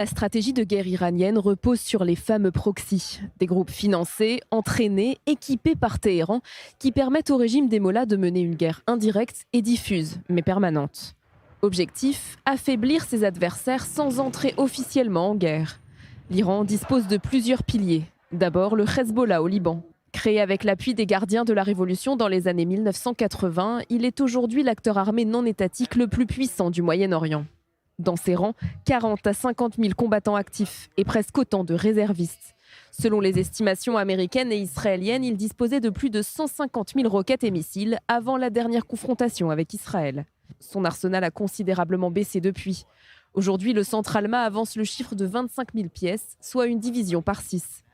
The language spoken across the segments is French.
La stratégie de guerre iranienne repose sur les fameux proxys, des groupes financés, entraînés, équipés par Téhéran, qui permettent au régime des Mollahs de mener une guerre indirecte et diffuse, mais permanente. Objectif, affaiblir ses adversaires sans entrer officiellement en guerre. L'Iran dispose de plusieurs piliers. D'abord, le Hezbollah au Liban. Créé avec l'appui des gardiens de la Révolution dans les années 1980, il est aujourd'hui l'acteur armé non étatique le plus puissant du Moyen-Orient. Dans ses rangs, 40 à 50 000 combattants actifs et presque autant de réservistes. Selon les estimations américaines et israéliennes, il disposait de plus de 150 000 roquettes et missiles avant la dernière confrontation avec Israël. Son arsenal a considérablement baissé depuis. Aujourd'hui, le centre Alma avance le chiffre de 25 000 pièces, soit une division par 6.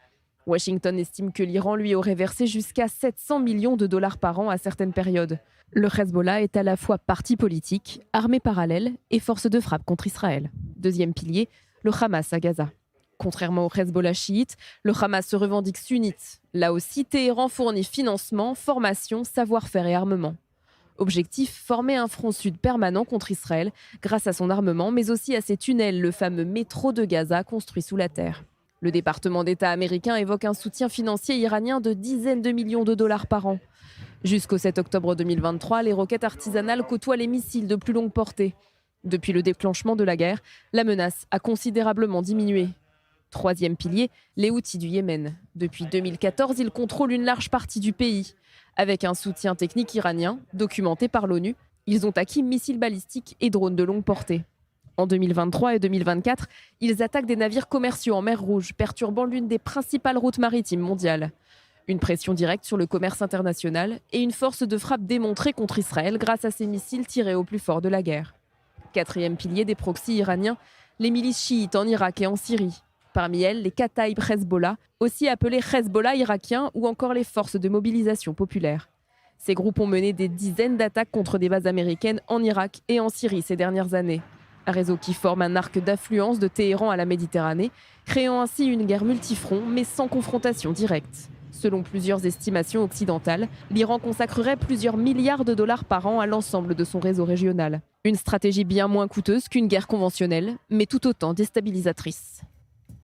Washington estime que l'Iran lui aurait versé jusqu'à 700 millions de dollars par an à certaines périodes. Le Hezbollah est à la fois parti politique, armée parallèle et force de frappe contre Israël. Deuxième pilier, le Hamas à Gaza. Contrairement au Hezbollah chiite, le Hamas se revendique sunnite. Là aussi, Téhéran fournit financement, formation, savoir-faire et armement. Objectif, former un front sud permanent contre Israël grâce à son armement, mais aussi à ses tunnels, le fameux métro de Gaza construit sous la terre. Le département d'État américain évoque un soutien financier iranien de dizaines de millions de dollars par an. Jusqu'au 7 octobre 2023, les roquettes artisanales côtoient les missiles de plus longue portée. Depuis le déclenchement de la guerre, la menace a considérablement diminué. Troisième pilier, les Houthis du Yémen. Depuis 2014, ils contrôlent une large partie du pays. Avec un soutien technique iranien, documenté par l'ONU, ils ont acquis missiles balistiques et drones de longue portée. En 2023 et 2024, ils attaquent des navires commerciaux en mer Rouge, perturbant l'une des principales routes maritimes mondiales. Une pression directe sur le commerce international et une force de frappe démontrée contre Israël grâce à ces missiles tirés au plus fort de la guerre. Quatrième pilier des proxys iraniens, les milices chiites en Irak et en Syrie. Parmi elles, les Kataïb Hezbollah, aussi appelés Hezbollah irakiens ou encore les forces de mobilisation populaire. Ces groupes ont mené des dizaines d'attaques contre des bases américaines en Irak et en Syrie ces dernières années. Un réseau qui forme un arc d'affluence de Téhéran à la Méditerranée, créant ainsi une guerre multifront mais sans confrontation directe. Selon plusieurs estimations occidentales, l'Iran consacrerait plusieurs milliards de dollars par an à l'ensemble de son réseau régional. Une stratégie bien moins coûteuse qu'une guerre conventionnelle, mais tout autant déstabilisatrice.